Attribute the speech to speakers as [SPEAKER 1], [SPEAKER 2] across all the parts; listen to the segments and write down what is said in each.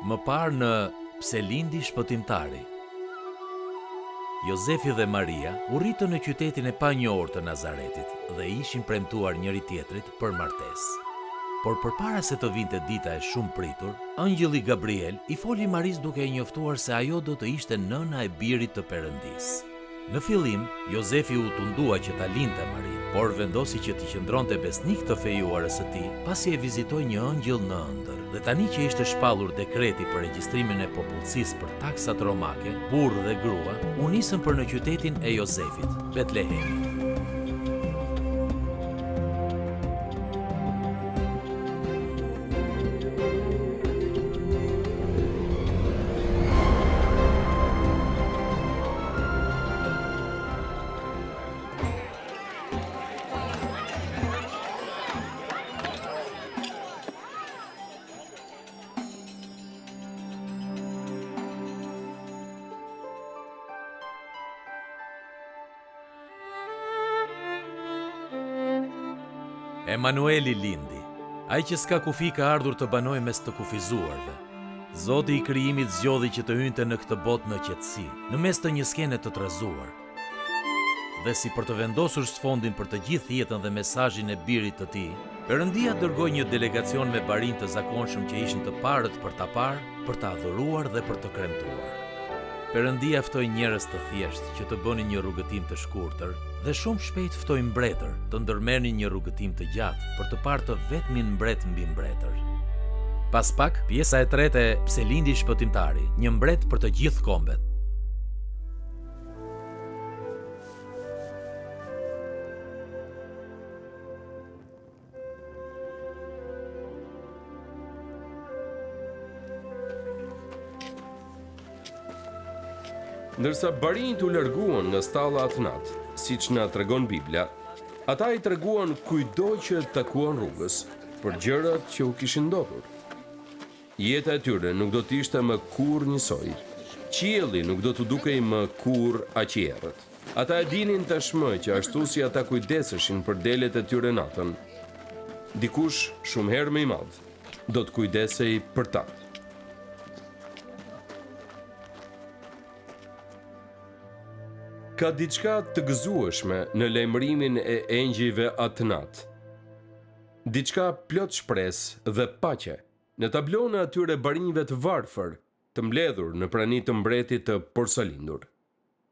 [SPEAKER 1] Më parë në Pse lindi shpëtimtari. Jozefi dhe Maria u rritën në qytetin e panjohur të Nazaretit dhe ishin premtuar njëri tjetrit për martesë. Por përpara se të vinte dita e shumë pritur, angjëlli Gabriel i foli Maris duke i njoftuar se ajo do të ishte nëna e birit të Perëndisë. Në fillim, Jozefi u tundua që ta lindte Marin, por vendosi që t'i qëndronte besnik të fejuarës së tij, pasi e vizitoi një angjëll në ëndër. Dhe tani që ishte shpallur dekreti për regjistrimin e popullsisë për taksat romake, burrë dhe grua u nisën për në qytetin e Jozefit, Betlehemi. Emanueli lindi, ai që s'ka kufi ka ardhur të banoj mes të kufizuarve. Zoti i krijimit zgjodhi që të hynte në këtë botë në qetësi, në mes të një skene të trazuar. Dhe si për të vendosur sfondin për të gjithë jetën dhe mesazhin e birit të tij, Perëndia dërgoi një delegacion me barinj të zakonshëm që ishin të parët për ta parë, për ta adhuruar dhe për të kremtuar. Perëndia ftoi njerëz të thjeshtë që të bënin një rrugëtim të shkurtër dhe shumë shpejt ftoi mbretër të ndërmerrnin një rrugëtim të gjatë për të parë të vetmin mbret mbi mbretër. Pas pak, pjesa e tretë e Pse lindi shpëtimtari, një mbret për të gjithë kombet.
[SPEAKER 2] Ndërsa barinjt u larguan nga stalla atë natë, siç na tregon Bibla, ata i treguan kujdo që takuan rrugës për gjërat që u kishin ndodhur. Jeta e tyre nuk do të ishte më kurrë njësoj. Qielli nuk do të dukej më kurrë aq i errët. Ata e dinin tashmë që ashtu si ata kujdeseshin për delet e tyre natën, dikush shumë herë më i madh do të kujdesej për ta. Ka diçka të gëzueshme në lajmërimin e engjëjve atë natë. Diçka plot shpresë dhe paqe në tablon e atyre barinjve të varfër, të mbledhur në prani të mbretit të porsalindur.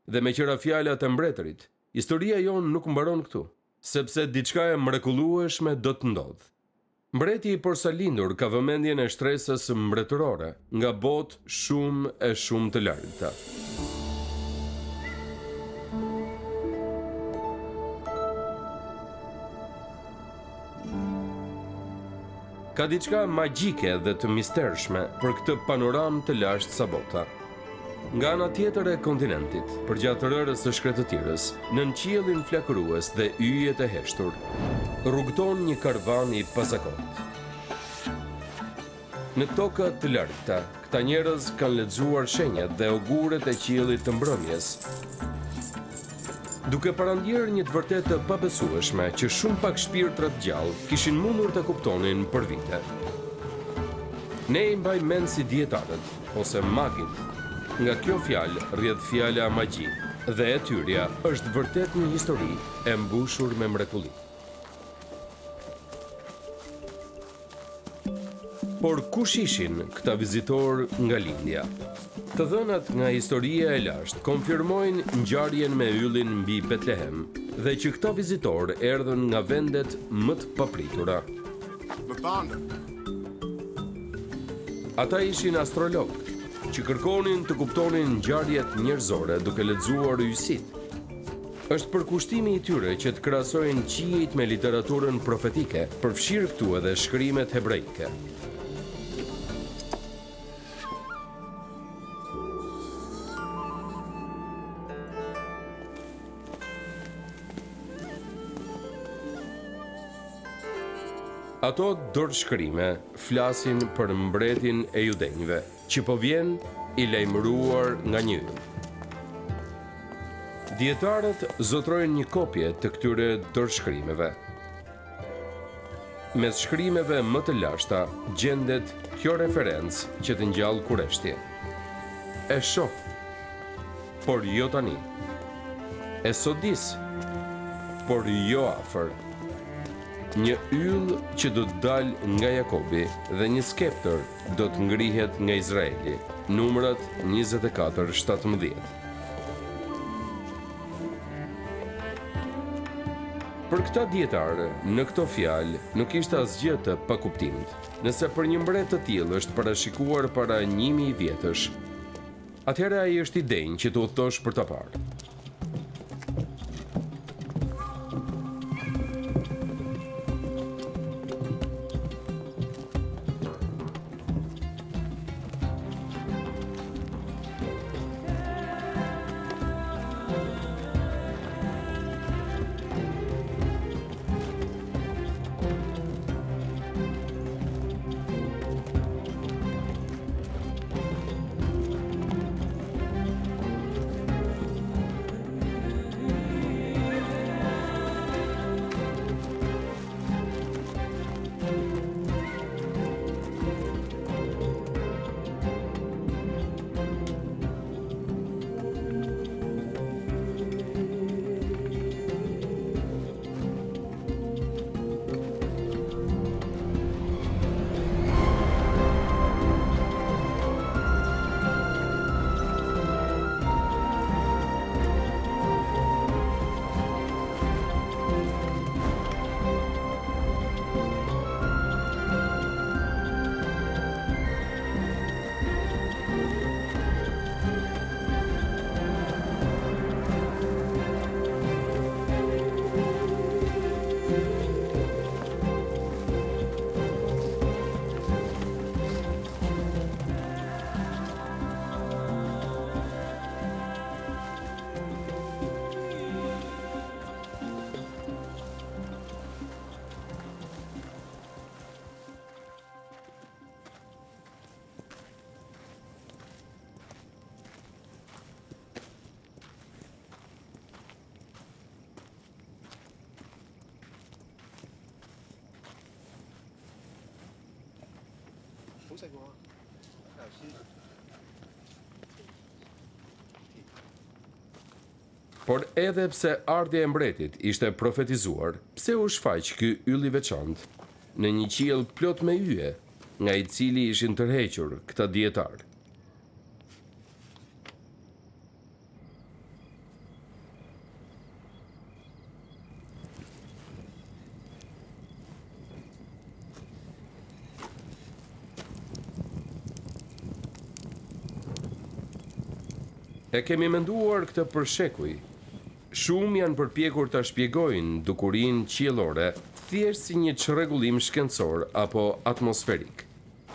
[SPEAKER 2] Dhe me qëra fjala të mbretërit, historia jonë nuk mbaron këtu, sepse diçka e mrekullueshme do të ndodhë. Mbreti i porsalindur ka vëmendjen e shtresës mbretërore nga botë shumë e shumë të largëta. Ka diçka magjike dhe të mistershme për këtë panoramë të lashtë sa bota. Nga ana tjetër e kontinentit, përgjatë rërës së shkretëtirës, nën qiellin flakërues dhe yjet e heshtur, rrugton një karvan i pazakontë. Në toka të largëta, këta njerëz kanë lexuar shenjat dhe auguret e qiellit të mbrëmjes, duke parandjerë një të vërtet të pabesueshme që shumë pak shpirtra të gjallë kishin mundur të kuptonin për vite. Ne i mbaj mend si dietarët ose magit. Nga kjo fjalë rrjedh fjala magji dhe etyrja është vërtet një histori e mbushur me mrekulli. Por kush ishin këta vizitor nga lindja? Të dhënat nga historia e lashtë konfirmojnë ngjarjen me yllin mbi Betlehem dhe që këta vizitor erdhën nga vendet më të papritura. Ata ishin astrologë që kërkonin të kuptonin ngjarjet njerëzore duke lexuar yjsit. Është përkushtimi i tyre që të krahasojnë qiejt me literaturën profetike, përfshirë këtu edhe shkrimet hebraike. Ato dorëshkrime flasin për mbretin e judenjve, që po vjen i lajmëruar nga një yll. Dietarët zotrojnë një kopje të këtyre dorëshkrimeve. Mes shkrimeve më të lashta gjendet kjo referencë që të ngjall kureshtje. E shoh, por jo tani. E sodis, por jo afër. Një yll që do të dalë nga Jakobi dhe një skeptër do të ngrihet nga Izraeli. Numrat 24:17. Për këta dietarë, në këto fjalë nuk ishte asgjë të pakuptimit. Nëse për një mbret të tillë është parashikuar para 1000 vjetësh, atëherë ai është i denjë që të udhëtosh për ta parë. Por edhe pse ardhja e mbretit ishte profetizuar, pse u shfaq ky yll i veçantë në një qiell plot me yje, nga i cili ishin tërhequr këta dietarë? E kemi menduar këtë për shekuj. Shumë janë përpjekur ta shpjegojnë dukurinë qiellore thjesht si një çrregullim shkencor apo atmosferik.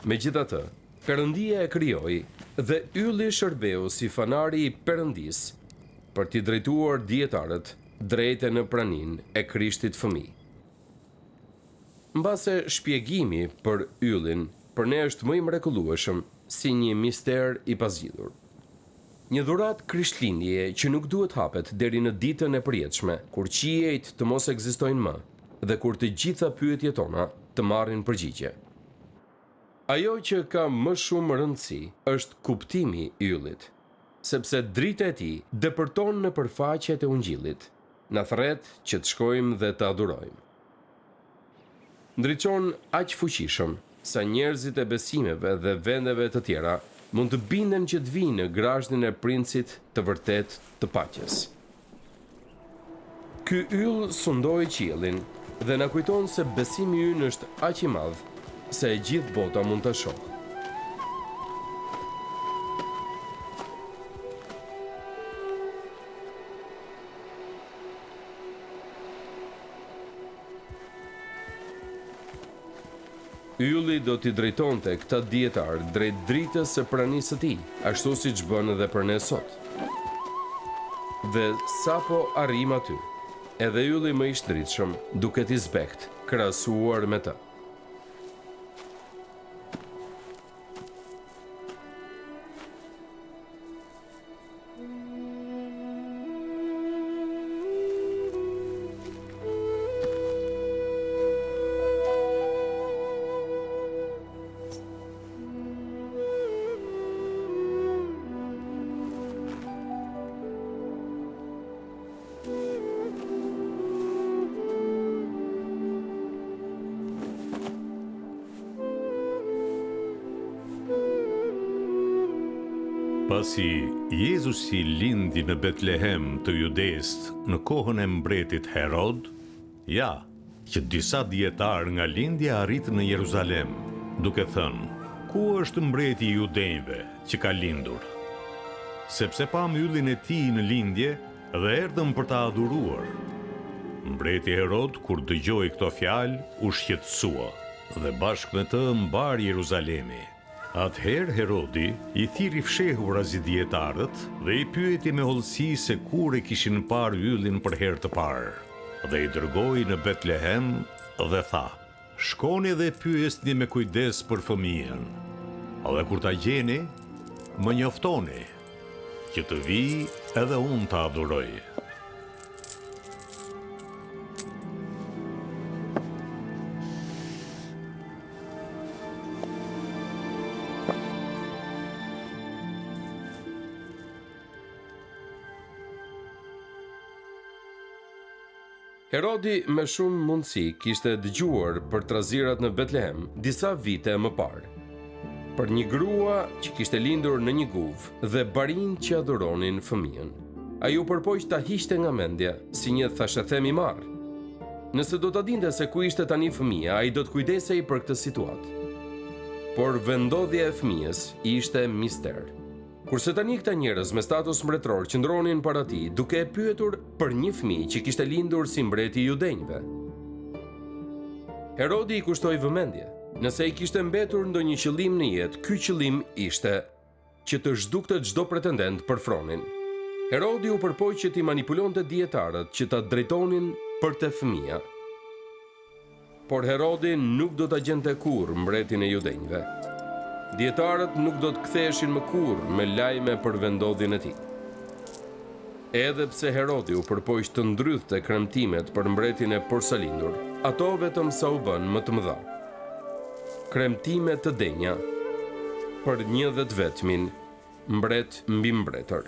[SPEAKER 2] Megjithatë, Perëndia e krijoi dhe ylli shërbeu si fanari i Perëndisë për t'i drejtuar dietarët drejt në praninë e Krishtit fëmijë. Mbase shpjegimi për yllin për ne është më i mrekullueshëm si një mister i pazgjidhur. Një dhuratë krishtlindje që nuk duhet hapet deri në ditën e përjetshme, kur qiejt të mos ekzistojnë më dhe kur të gjitha pyetjet tona të marrin përgjigje. Ajo që ka më shumë rëndësi është kuptimi i yllit, sepse drita e tij depërton në përfaqet e Ungjillit, na thret që të shkojmë dhe të adhurojmë. Ndriçon aq fuqishëm sa njerëzit e besimeve dhe vendeve të tjera mund të binden që të vinë në grazhdin e princit të vërtet të paqes. Ky yll sundoi qiellin dhe na kujton se besimi ynë është aq i madh se e gjithë bota mund ta shohë. Ylli do t'i drejtonte këta dietar drejt dritës së pranisë së tij, ashtu siç bën edhe për ne sot. Dhe sapo arrim aty, edhe ylli më i shtritshëm duket i zbekt krahasuar me të.
[SPEAKER 3] Pasi Jezusi lindi në Betlehem të Judest në kohën e mbretit Herod, ja, që disa dietar nga lindja arritën në Jeruzalem, duke thënë: "Ku është mbreti i judenjve që ka lindur? Sepse pam yllin e tij në lindje dhe erdhëm për ta adhuruar." Mbreti Herod, kur dëgjoi këto fjalë, u shqetësua dhe bashkë me të mbar Jeruzalemi. Atëherë Herodi i thiri fshehur dietarët dhe i pyeti me hollësi se kur e kishin parë yllin për herë të parë. Dhe i dërgoi në Betlehem dhe tha: "Shkoni dhe pyesni me kujdes për fëmijën. Dhe kur ta gjeni, më njoftoni, që të vi edhe unë ta adhuroj."
[SPEAKER 2] Herodi me shumë mundësi kishte dëgjuar për trazirat në Betlehem disa vite më parë. Për një grua që kishte lindur në një guvë dhe barin që adhuronin fëmijën. Ai u përpoq ta hiqte nga mendja si një thashëthem i marr. Nëse do ta dinte se ku ishte tani fëmia, ai do të kujdesej për këtë situatë. Por vendodhja e fëmijës ishte mister. Kurse tani këta njerëz me status mbretëror qëndronin para tij duke e pyetur për një fëmijë që kishte lindur si mbreti i judenjve. Herodi i kushtoi vëmendje. Nëse i kishte mbetur ndonjë qëllim në jetë, ky qëllim ishte që të zhdukte çdo pretendent për fronin. Herodi u përpoq që t'i manipulonte dietarët që ta drejtonin për te fëmia. Por Herodi nuk do ta gjente kurrë mbretin e judenjve. Dietarët nuk do të ktheheshin më kurrë me lajme për vendodhjen e tij. Edhe pse Herodi u përpoq të ndrythte kremtimet për mbretin e porsalindur, ato vetëm sa u bën më të mëdha. Kremtime të denja për një dhe të vetmin mbret mbi mbretër.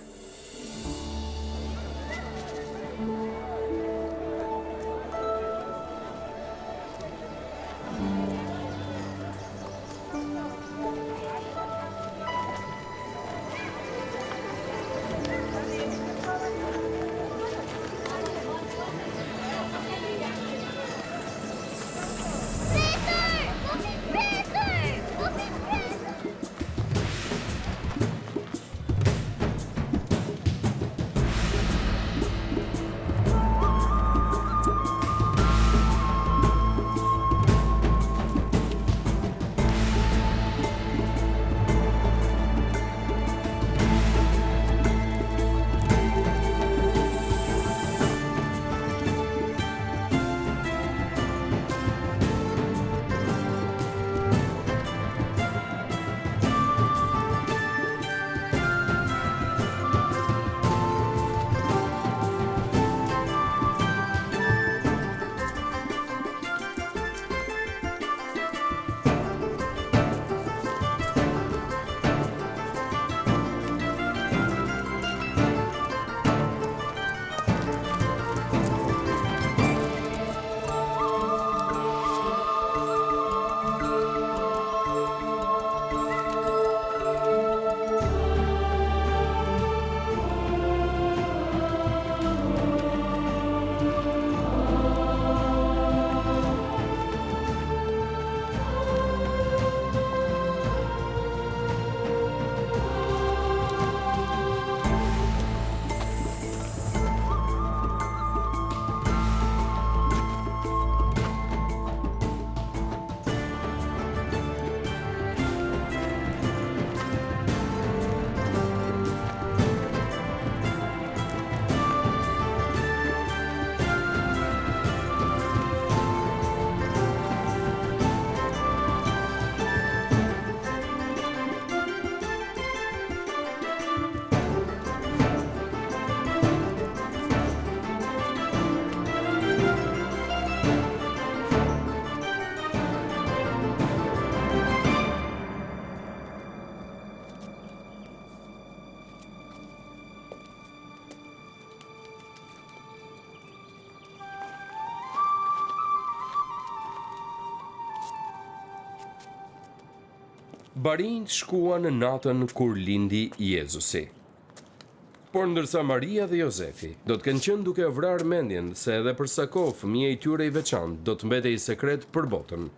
[SPEAKER 2] Barinjt shkuan në natën kur lindi Jezusi. Por ndërsa Maria dhe Jozefi do të kenë qenë duke vrarë mendjen se edhe për sa kohë fëmia i tyre i veçantë do të mbetej sekret për botën,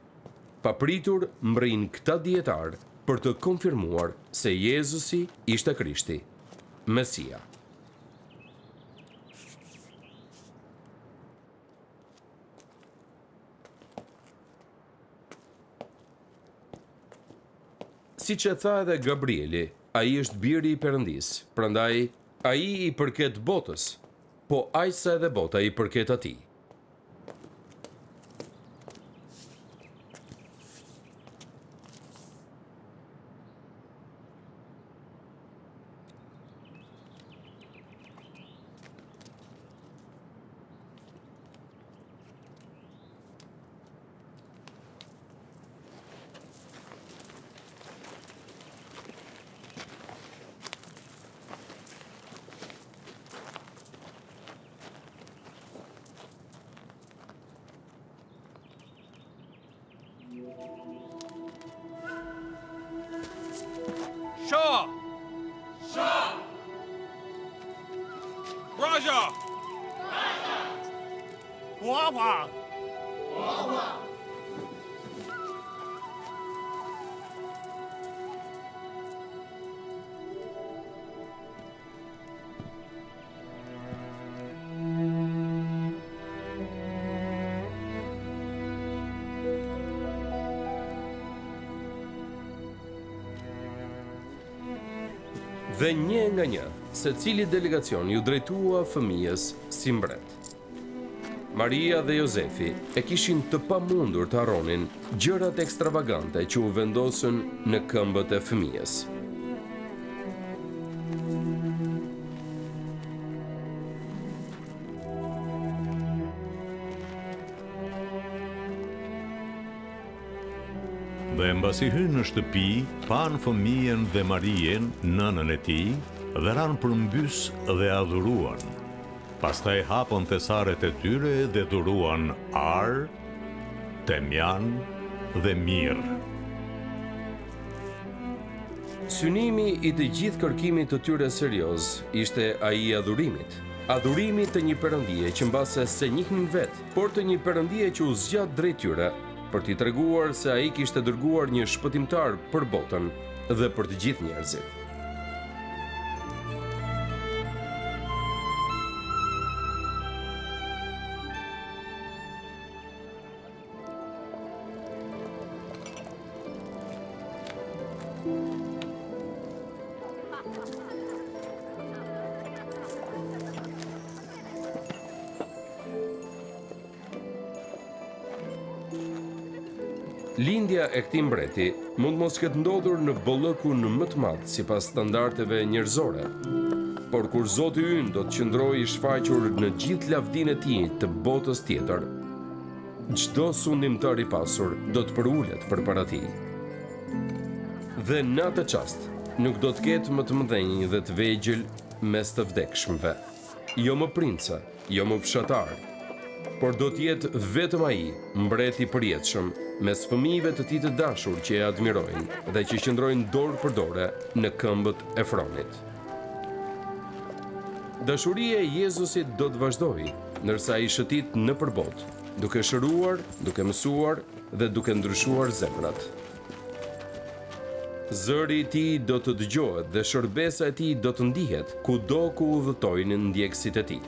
[SPEAKER 2] papritur mbrin këta dietar për të konfirmuar se Jezusi ishte Krishti, Mesia. Siç e tha edhe Gabrieli, ai është biri i Perëndis, prandaj ai i përket botës, po aq sa edhe bota i përket atij.
[SPEAKER 4] Shah! Raja! Wawa!
[SPEAKER 2] Dhe një nga një, se cili delegacion ju drejtua fëmijës si mbret. Maria dhe Jozefi e kishin të pamundur të harronin gjërat ekstravagante që u vendosën në këmbët e fëmijës.
[SPEAKER 3] Dhe mbasi hynë në shtëpi, panë fëmijën dhe Marien, nënën e tij, dhe ranë përmbys dhe adhuruan. Pastaj hapën thesaret e tyre dhe dhuruan ar, temjan dhe mirë.
[SPEAKER 2] Synimi i të gjithë kërkimit të tyre serioz ishte ai i adhurimit. Adhurimi të një perëndie që mbase se njihnin vetë, por të një perëndie që u zgjat drejt tyre për t'i treguar se ai kishte dërguar një shpëtimtar për botën dhe për të gjithë njerëzit. Lindja e këtij mbreti mund mos ketë ndodhur në bollëkun më të madh sipas standardeve njerëzore. Por kur Zoti ynë do të qëndrojë i shfaqur në gjithë lavdinë e tij të botës tjetër, çdo sundimtar i pasur do të përulet përpara tij. Dhe në atë çast nuk do të ketë më të mëdhenj dhe të vegjël mes të vdekshmëve, jo më princa, jo më fshatar, por do të jetë vetëm ai, mbreti i përjetshëm, mes fëmijëve të tij të dashur që e admirojnë dhe që qëndrojnë dorë për dorë në këmbët e Fronit. Dashuria e Jezusit do të vazhdojë, ndërsa ai shëtit nëpër botë, duke shëruar, duke mësuar dhe duke ndryshuar zemrat. Zëri i tij do të dëgjohet dhe shërbesa e tij do të ndihet kudo ku udhëtojnë ndjekësit e tij.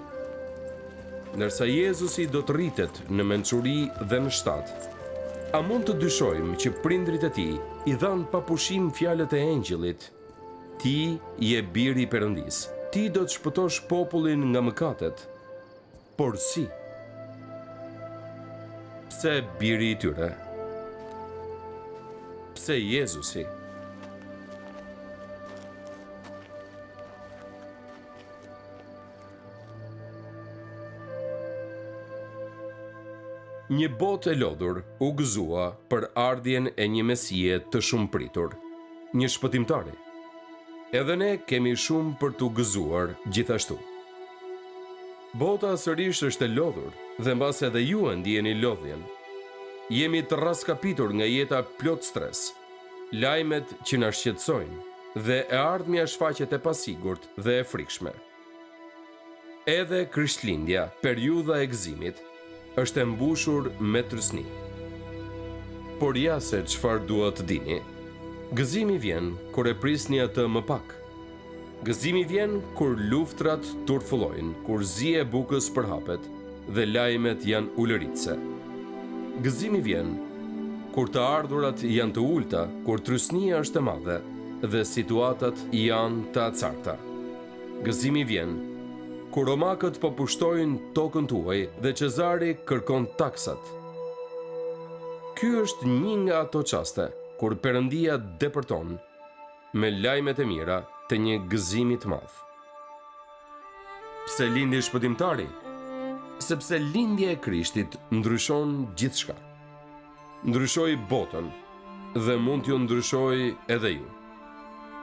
[SPEAKER 2] Ndërsa Jezusi do të rritet në mençuri dhe në shtat, a mund të dyshojmë që prindrit e tij i dhanë pa pushim fjalët e engjëllit: Ti je biri i Perëndis, ti do të shpëtosh popullin nga mëkatet. Por si? Pse biri i tyre? Pse Jezusi? Një botë e lodhur u gëzua për ardhjen e një Mesie të shumë pritur, një shpëtimtari. Edhe ne kemi shumë për t'u gëzuar gjithashtu. Bota sërish është e lodhur dhe mbas edhe ju e ndjeni lodhjen. Jemi të raskapitur nga jeta plot stres. lajmet që na shqetësojnë dhe e ardhmja shfaqet e pasigurt dhe e frikshme. Edhe Krishtlindja, periudha e gëzimit, është e mbushur me trysni. Por ja se çfarë duhet të dini, gëzimi vjen kur e prisni atë më pak. Gëzimi vjen kur luftrat turfullojnë, kur zi e bukës përhapet dhe lajmet janë ulëritse. Gëzimi vjen kur të ardhurat janë të ulta, kur trysnia është e madhe dhe situatat janë të acarta. Gëzimi vjen kur romakët po pushtojnë tokën tuaj dhe Cezari kërkon taksat. Ky është një nga ato çaste kur Perëndia depërton me lajmet e mira të një gëzimi të madh. Pse lindi shpëtimtari? Sepse lindja e Krishtit ndryshon gjithçka. Ndryshoi botën dhe mund t'ju ndryshoj edhe ju.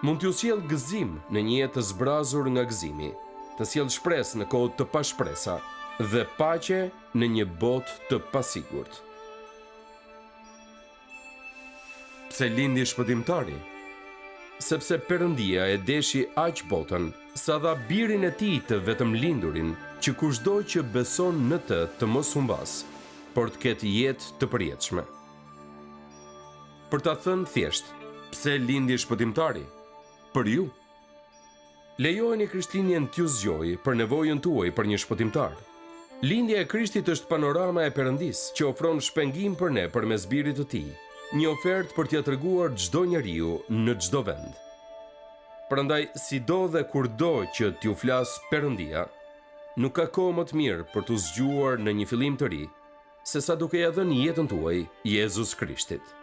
[SPEAKER 2] Mund t'ju sjell gëzim në një jetë të zbrazur nga gëzimi, të sjell shpresë në kohë të pashpresa dhe paqe në një botë të pasigurt. Pse lindi shpëtimtari? Sepse Perëndia e deshi aq botën sa dha birin e tij të vetëm lindurin, që kushdo që beson në të mos humbas, por të ketë jetë të përjetshme. Për ta thënë thjesht, pse lindi shpëtimtari? Për ju. Lejojeni Krishtlindjen t'ju zgjojë për nevojën tuaj për një shpëtimtar. Lindja e Krishtit është panorama e Perëndisë që ofron shpengim për ne përmes birit të tij. Një ofertë për t'ia treguar çdo njeriu në çdo vend. Prandaj, sido dhe kurdo që t'ju flas Perëndia, nuk ka kohë më të mirë për t'u zgjuar në një fillim të ri, sesa duke ia dhënë jetën tuaj Jezus Krishtit.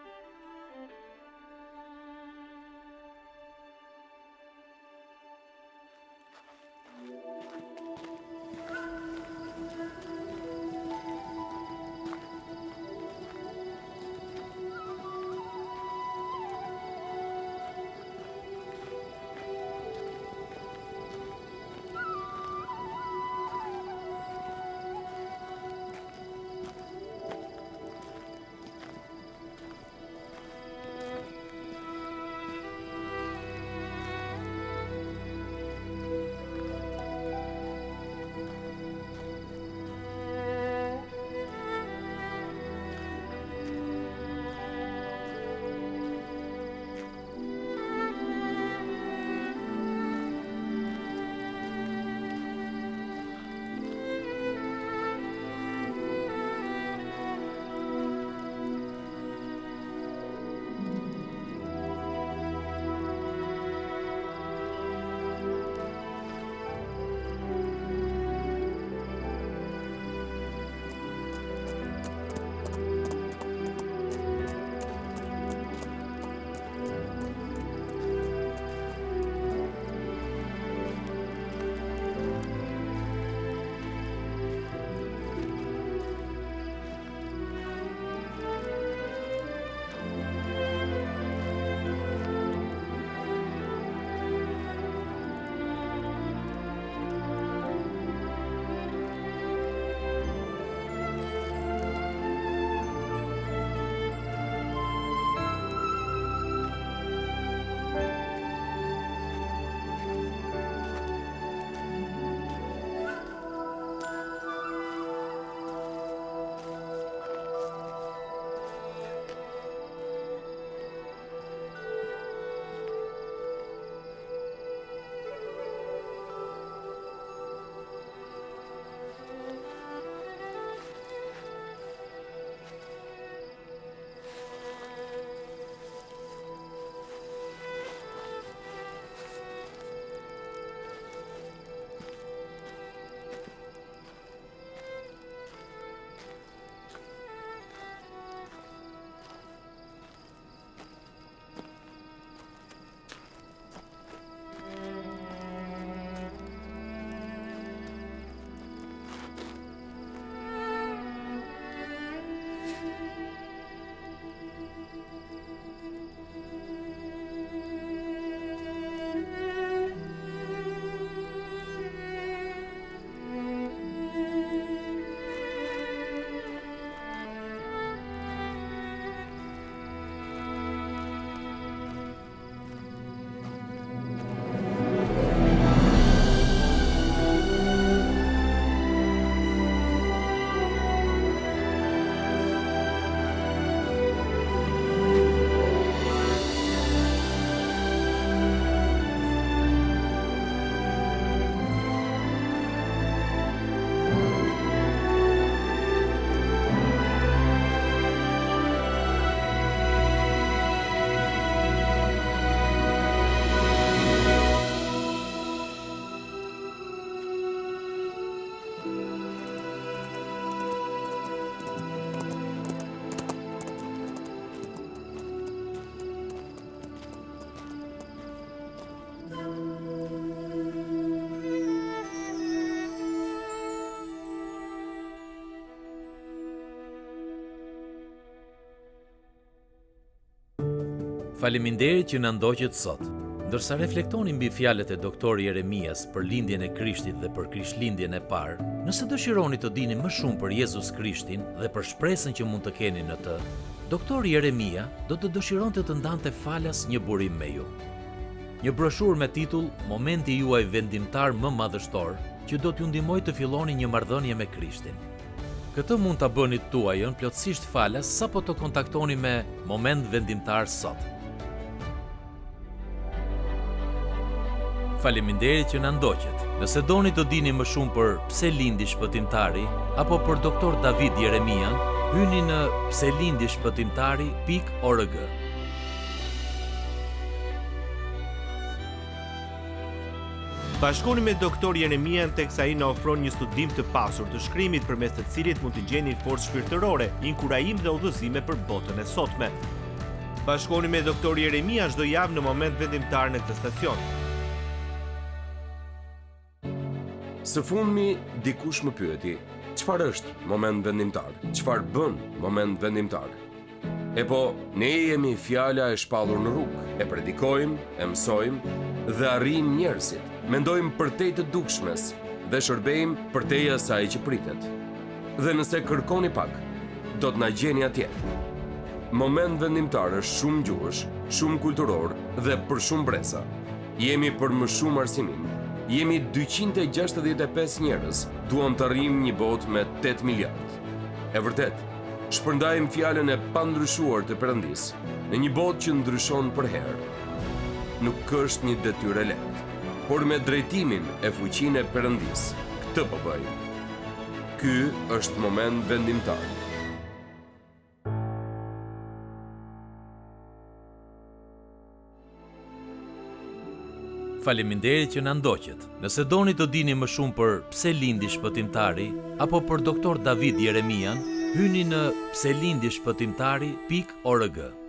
[SPEAKER 1] Faleminderit që na ndoqët sot. Ndërsa reflektoni mbi fjalët e doktori Jeremias për lindjen e Krishtit dhe për Krishtlindjen e parë, nëse dëshironi të dini më shumë për Jezus Krishtin dhe për shpresën që mund të keni në të, doktori Jeremia do të dëshironte të ndante falas një burim me ju. Një broshurë me titull Momenti juaj vendimtar më madhështor, që do t'ju ndihmojë të filloni një marrëdhënie me Krishtin. Këtë mund ta bëni tuajën plotësisht falas sapo të kontaktoni me Moment Vendimtar sot. Faleminderit që na ndoqët. Nëse doni të dini më shumë për pse lindi shpëtimtari apo për doktor David Jeremian, hyni në pselindishpëtimtari.org.
[SPEAKER 4] Bashkoni me doktor Jeremian teksa ai na ofron një studim të pasur të shkrimit përmes të cilit mund të gjeni forcë shpirtërore, inkurajim dhe udhëzime për botën e sotme. Bashkoni me doktor Jeremia çdo javë në Moment Vendimtar në këtë stacion.
[SPEAKER 2] Së fundmi, dikush më pyeti, çfarë është moment vendimtar? Çfarë bën moment vendimtar? E po, ne jemi fjala e shpallur në rrugë, e predikojmë, e mësojmë dhe arrijmë njerëzit. Mendojmë përtej të dukshmes dhe shërbejmë përtej asaj që pritet. Dhe nëse kërkoni pak, do të na gjeni atje. Moment vendimtar është shumë gjuhësh, shumë kulturor dhe për shumë breza. Jemi për më shumë arsimim. Jemi 265 njerëz, duam të arrijmë një botë me 8 miliard. E vërtet, shpërndajmë fjalën e pandryshuar të Perëndis në një botë që ndryshon për herë. Nuk është një detyrë e lehtë, por me drejtimin e fuqinë e Perëndis, këtë po bëjmë. Ky është moment vendimtar.
[SPEAKER 1] Faleminderit që na ndoqët. Nëse doni të dini më shumë për pse lindi shpëtimtari apo për doktor David Jeremian, hyni në pselindishpëtimtari.org.